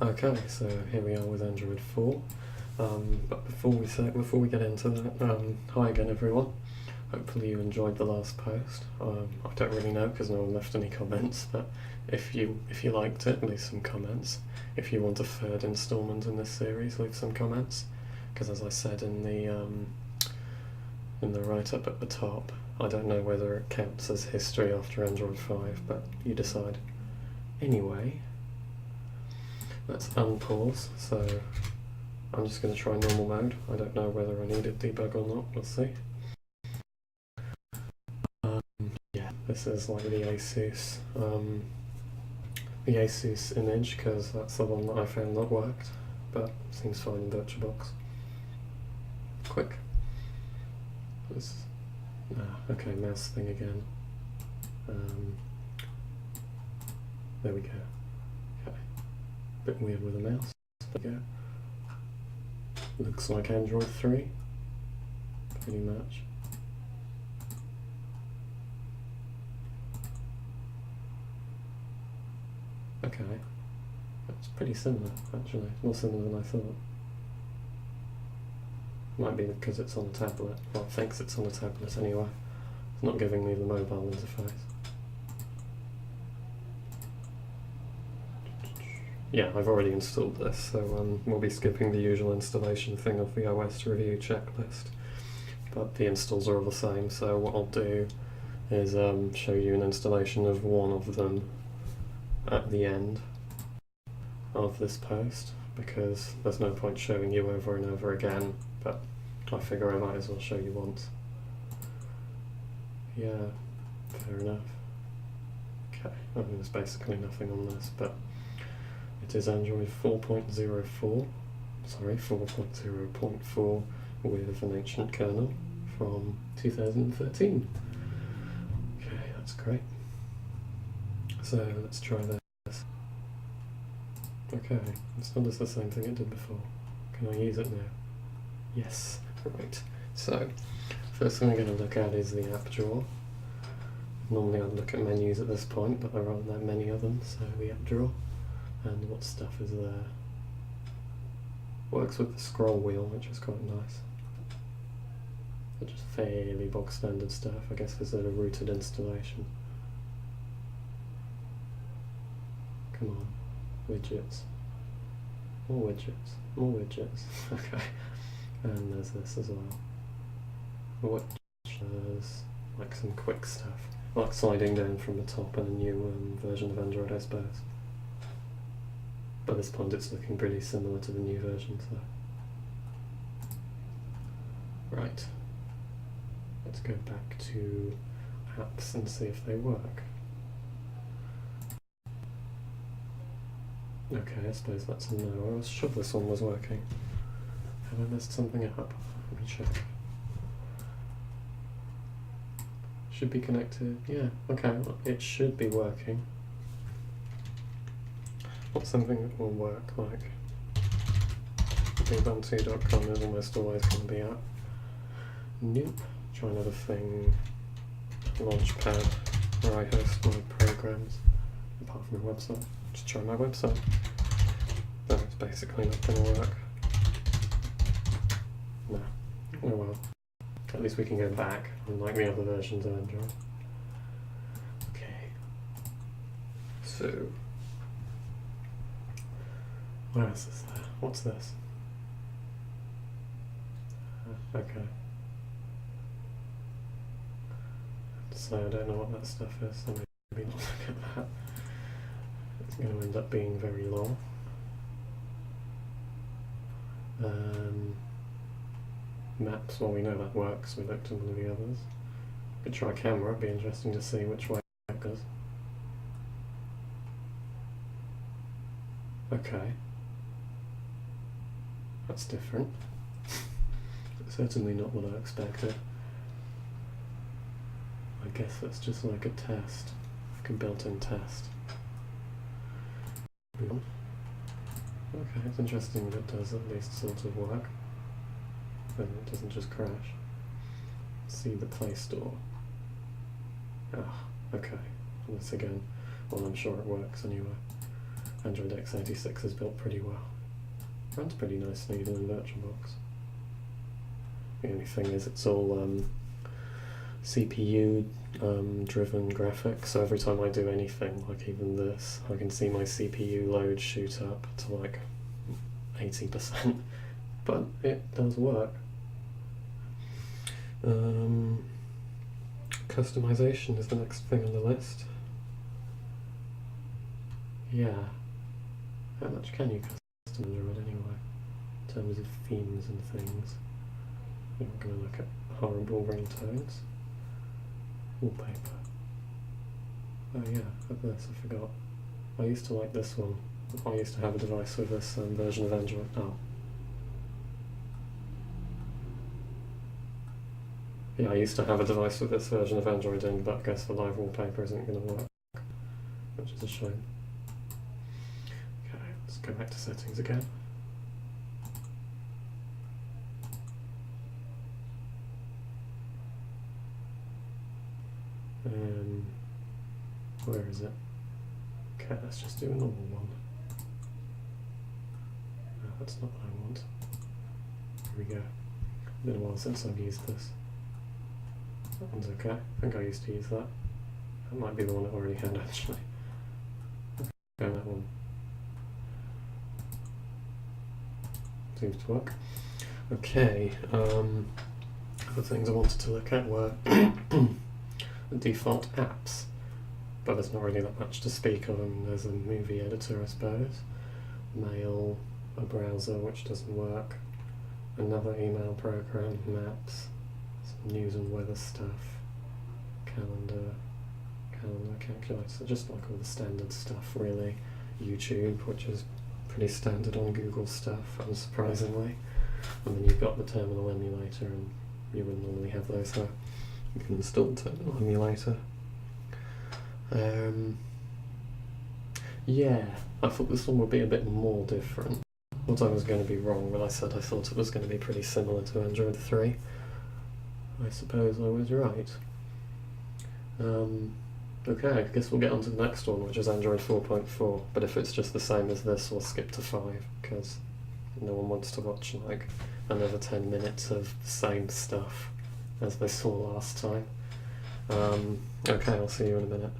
Okay, so here we are with Android 4. But before we get into that, hi again everyone. Hopefully you enjoyed the last post. I don't really know because no one left any comments, but if you liked it, leave some comments. If you want a third instalment in this series, leave some comments. Because as I said in the write-up at the top, I don't know whether it counts as history after Android 5, but you decide. Anyway, let's unpause. So I'm just going to try normal mode. I don't know whether I need it debug or not. We'll see. Yeah, this is like the ASUS image because that's the one that I found that worked, but seems fine in VirtualBox. Quick. Okay, mouse thing again. There we go. Okay. Bit weird with a mouse. There we go. Looks like Android 3. Pretty much. Okay. That's pretty similar, actually. More similar than I thought. Might be because it's on a tablet. Well, it thinks it's on a tablet anyway. It's not giving me the mobile interface. Yeah, I've already installed this, so we'll be skipping the usual installation thing of the OS review checklist. But the installs are all the same, so what I'll do is show you an installation of one of them at the end of this post, because there's no point showing you over and over again, but I figure I might as well show you once. Yeah, fair enough. Okay, I mean there's basically nothing on this, but it is Android 4.04, sorry, 4.0.4 with an ancient kernel from 2013. Okay, that's great. So let's try this. Okay, it still does the same thing it did before. Can I use it now? Yes, right. So, first thing I'm going to look at is the app drawer. Normally I'd look at menus at this point, but there aren't that many of them, so the app drawer. And what stuff is there? Works with the scroll wheel, which is quite nice. But just fairly bog standard stuff, I guess because they're a rooted installation. Come on, widgets. More widgets, more widgets. Okay. And there's this as well. Which is like some quick stuff. Like sliding down from the top in a new version of Android, I suppose. By this point it's looking pretty similar to the new version, so. Right. Let's go back to apps and see if they work. Okay, I suppose that's a no. I was sure this one was working. Have I messed something up? Let me check. Should be connected. Yeah, okay, well, it should be working. What's something that will work, like ubuntu.com is almost always going to be up. Nope. Try another thing. Launchpad, where I host my programs, apart from my website. Just try my website. No, it's basically not going to work. No. Oh well. At least we can go back, unlike the other versions of Android. Okay. So, where is this there? What's this? Okay. So I don't know what that stuff is, so maybe not look at that. It's going to end up being very long. Maps, well we know that works, we looked at one of the others. Could try camera, it'd be interesting to see which way it goes. Okay. That's different. Certainly not what I expected. I guess that's just like a test, like a built-in test. Okay, it's interesting that it does at least sort of work. Then it doesn't just crash. See the Play Store. Ah, okay. Once again, well I'm sure it works anyway. Android-x86 is built pretty well. Runs pretty nicely even in VirtualBox. The only thing is it's all CPU driven graphics, so every time I do anything, like even this, I can see my CPU load shoot up to like 80%, but it does work. Customization is the next thing on the list. Yeah, how much can you custom Android anyway, in terms of themes and things? We're not going to look at horrible ringtones. Wallpaper. Oh yeah, of this, I forgot. I used to like this one. I used to have a device with this version of Android. Oh. Yeah, I used to have a device with this version of Android in, but I guess the live wallpaper isn't going to work, which is a shame. Okay, let's go back to settings again. Where is it? Okay, let's just do a normal one. No, that's not what I want. Here we go. Been a while since I've used this. That one's okay. I think I used to use that. That might be the one I already had actually. Okay, that one. Seems to work. Okay, other things I wanted to look at were the default apps. But there's not really that much to speak of. There's a movie editor, I suppose, mail, a browser which doesn't work, another email program, maps, some news and weather stuff, calendar, calculator, just like all the standard stuff really, YouTube, which is pretty standard on Google stuff, unsurprisingly, and then you've got the terminal emulator, and you wouldn't normally have those, so you can install the terminal emulator. Yeah, I thought this one would be a bit more different. I thought I was going to be wrong when I said I thought it was going to be pretty similar to Android 3. I suppose I was right. Okay, I guess we'll get on to the next one, which is Android 4.4, but if it's just the same as this, we'll skip to 5, because no one wants to watch like another 10 minutes of the same stuff as they saw last time. Okay, I'll see you in a minute.